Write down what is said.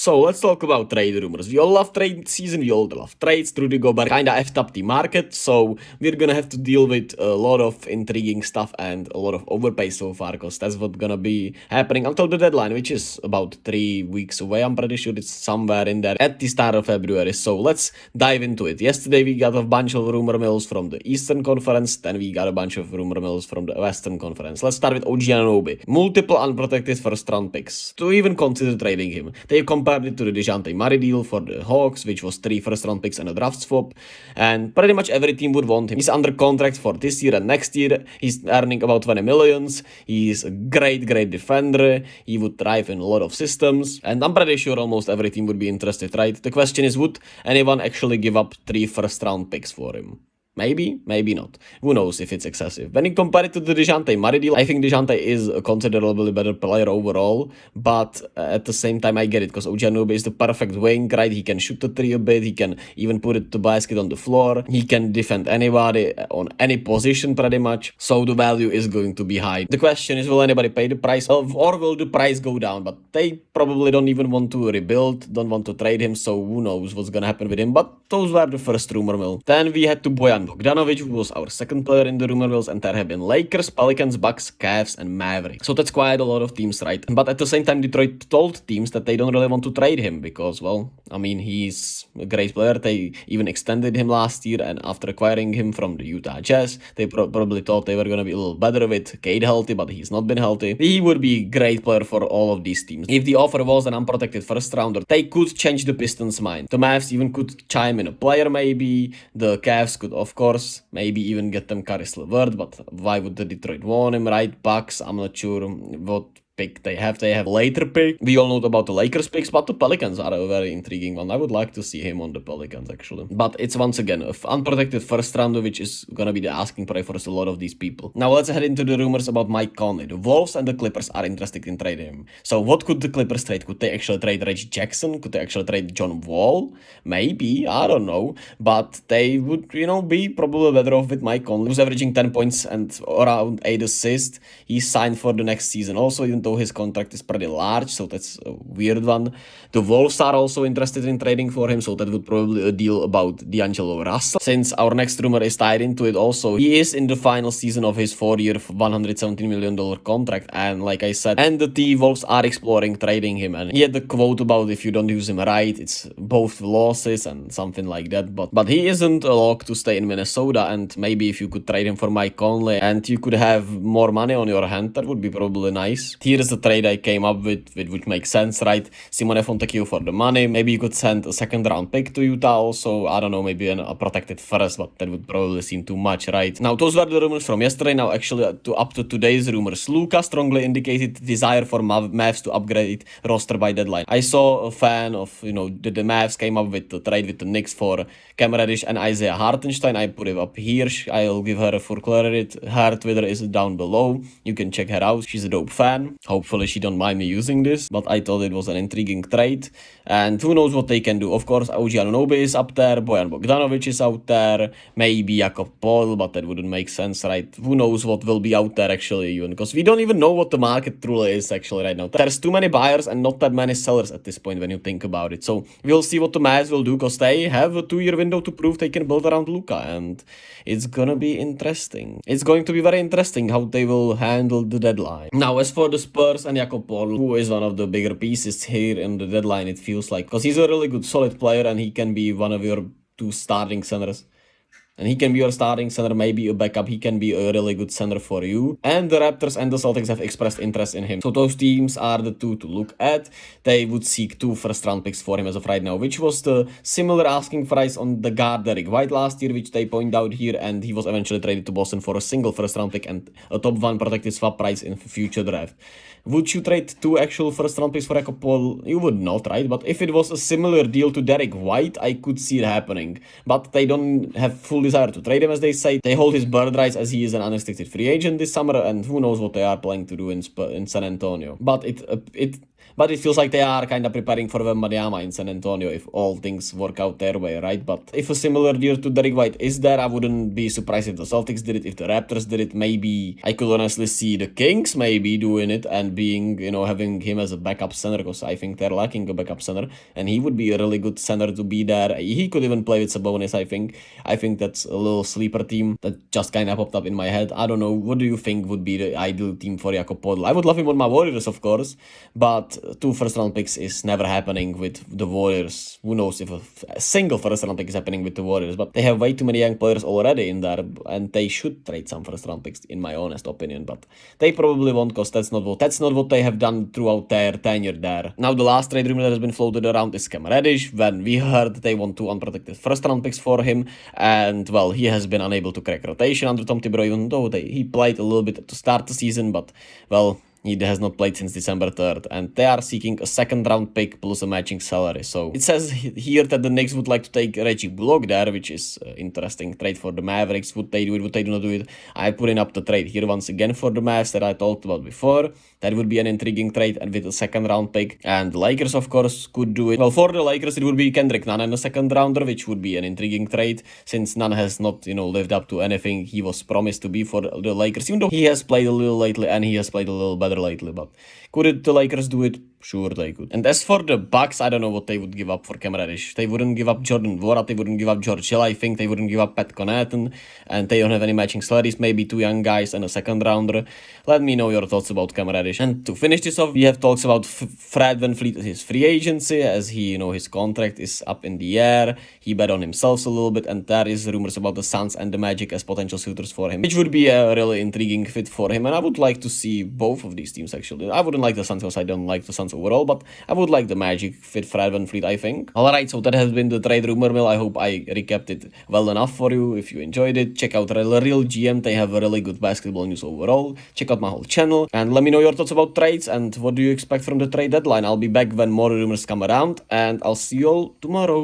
So let's talk about trade rumors. We all love trade season, we all love trades. Rudy Gobert kinda effed up the market, so we're gonna have to deal with a lot of intriguing stuff and a lot of overpay so far, because that's what's gonna be happening until the deadline, which is about 3 weeks away. I'm pretty sure it's somewhere in there at the start of February. So let's dive into it. Yesterday we got a bunch of rumor mills from the Eastern Conference, then we got a bunch of rumor mills from the Western Conference. Let's start with O.G Anunoby. Multiple unprotected first round picks. To even consider trading him, they compared it to the Dejounte Murray deal for the Hawks, which was 3 first-round picks and a draft swap, and pretty much every team would want him. He's under contract for this year and next year. He's earning about 20 millions. He's a great defender. He would thrive in a lot of systems, and I'm pretty sure almost every team would be interested, right? The question is, would anyone actually give up 3 first-round picks for him? Maybe, maybe not. Who knows if it's excessive. When you compare it to the Dejounte Murray deal, I think Dejounte is a considerably better player overall, but at the same time I get it, because O.G Anunoby is the perfect wing, right? He can shoot the three a bit, he can even put it to basket on the floor, he can defend anybody on any position pretty much, so the value is going to be high. The question is, will anybody pay the price, or will the price go down? But they probably don't even want to rebuild, don't want to trade him, so who knows what's gonna happen with him. But those were the first rumor mill. Then we had to Bojan Bogdanovic, who was our second player in the rumor mills, and there have been Lakers, Pelicans, Bucks, Cavs, and Mavericks. So that's quite a lot of teams, right? But at the same time, Detroit told teams that they don't really want to trade him because, well, I mean, he's a great player. They even extended him last year, and after acquiring him from the Utah Jazz, they probably thought they were going to be a little better with Cade healthy, but he's not been healthy. He would be a great player for all of these teams. If the offer was an unprotected first rounder, they could change the Pistons' mind. The Mavs even could chime in a player, maybe. The Cavs could, of course, maybe even get them Caris LeVert, but why would the Detroit want him, right? Bucks, I'm not sure what pick they have. They have later pick. We all know about the Lakers picks, but the Pelicans are a very intriguing one. I would like to see him on the Pelicans, actually. But it's once again an unprotected first rounder, which is gonna be the asking price for a lot of these people. Now let's head into the rumors about Mike Conley. The Wolves and the Clippers are interested in trading him. So what could the Clippers trade? Could they actually trade Reggie Jackson? Could they actually trade John Wall? Maybe, I don't know. But they would, be probably better off with Mike Conley, who's averaging 10 points and around 8 assists. He's signed for the next season also, even though his contract is pretty large, so that's a weird one. The Wolves are also interested in trading for him, so that would probably be a deal about D'Angelo Russell. Since our next rumor is tied into it also, he is in the final season of his 4-year, $117 million contract, and like I said, and the T-Wolves are exploring trading him, and he had the quote about if you don't use him right, it's both losses and something like that, but he isn't a lock to stay in Minnesota, and maybe if you could trade him for Mike Conley and you could have more money on your hand, that would be probably nice. Here's the trade I came up with which makes sense, right? Simone Fontecchio for the money. Maybe you could send a 2nd round pick to Utah also. I don't know, maybe a protected first, but that would probably seem too much, right? Now, those were the rumors from yesterday. Now, actually, up to today's rumors, Luka strongly indicated desire for Mavs to upgrade roster by deadline. I saw a fan of, the Mavs came up with the trade with the Knicks for Cam Reddish and Isaiah Hartenstein. I put it up here. I'll give her a full credit. Her Twitter is down below. You can check her out. She's a dope fan. Hopefully she don't mind me using this, but I thought it was an intriguing trade, and who knows what they can do. Of course, O.G Anunoby is up there, Bojan Bogdanovic is out there, maybe Jakob Poeltl, but that wouldn't make sense, right? Who knows what will be out there actually, even, because we don't even know what the market truly is actually right now. There's too many buyers and not that many sellers at this point when you think about it, so we'll see what the Mavs will do, because they have a 2-year window to prove they can build around Luka, and it's gonna be interesting. It's going to be very interesting how they will handle the deadline. Now, as for the Spurs and Jakob Poeltl, who is one of the bigger pieces here in the deadline, it feels like, because he's a really good solid player and he can be one of your 2 starting centers. And he can be your starting center, maybe a backup. He can be a really good center for you. And the Raptors and the Celtics have expressed interest in him. So those teams are the 2 to look at. They would seek 2 first-round picks for him as of right now, which was the similar asking price on the guard Derrick White last year, which they point out here. And he was eventually traded to Boston for a single first-round pick and a top 1 protected swap price in future draft. Would you trade 2 actual first-round picks for Jakob Poeltl? You would not, right? But if it was a similar deal to Derrick White, I could see it happening. But they don't have full desire to trade him, as they say. They hold his bird rights as he is an unrestricted free agent this summer, and who knows what they are planning to do in San Antonio. But it But it feels like they are kind of preparing for Wembanyama in San Antonio if all things work out their way, right? But if a similar deal to Derrick White is there, I wouldn't be surprised if the Celtics did it, if the Raptors did it. Maybe I could honestly see the Kings maybe doing it and being, having him as a backup center, because I think they're lacking a backup center, and he would be a really good center to be there. He could even play with Sabonis, I think. I think that's a little sleeper team that just kind of popped up in my head. I don't know. What do you think would be the ideal team for Jakob Poeltl? I would love him on my Warriors, of course, but 2 first-round picks is never happening with the Warriors. Who knows if a single first-round pick is happening with the Warriors, but they have way too many young players already in there, and they should trade some first-round picks, in my honest opinion, but they probably won't, because that's not what they have done throughout their tenure there. Now, the last trade rumor that has been floated around is Cam Reddish, when we heard they want 2 unprotected first-round picks for him, and, well, he has been unable to crack rotation under Tom Thibodeau, even though he played a little bit to start the season, but, well, he has not played since December 3rd, and they are seeking a second-round pick plus a matching salary. So it says here that the Knicks would like to take Reggie Bullock there, which is an interesting trade for the Mavericks. Would they do it? Would they do not do it? I put in up the trade here once again for the Mavs that I talked about before. That would be an intriguing trade, and with a second-round pick. And the Lakers, of course, could do it. Well, for the Lakers, it would be Kendrick Nunn and a second-rounder, which would be an intriguing trade, since Nunn has not, lived up to anything he was promised to be for the Lakers, even though he has played a little lately, and he has played a little better lately. But could the Lakers do it? Sure, they could. And as for the Bucks, I don't know what they would give up for Cam Reddish. They wouldn't give up Jordan Vorat, they wouldn't give up George Hill, I think they wouldn't give up Pat Connaughton, and they don't have any matching salaries, maybe 2 young guys and a second-rounder. Let me know your thoughts about Cam Reddish. And to finish this off, we have talks about Fred VanVleet, his free agency, as he, his contract is up in the air. He bet on himself a little bit, and there is rumors about the Suns and the Magic as potential suitors for him, which would be a really intriguing fit for him, and I would like to see both of these teams, actually. I wouldn't like the Suns because I don't like the Suns overall, but I would like the Magic fit Fred VanVleet, I think. Alright, so that has been the trade rumor mill. I hope I recapped it well enough for you. If you enjoyed it, check out Real GM. They have a really good basketball news overall. Check out my whole channel, and let me know your thoughts about trades and what do you expect from the trade deadline. I'll be back when more rumors come around, and I'll see you all tomorrow.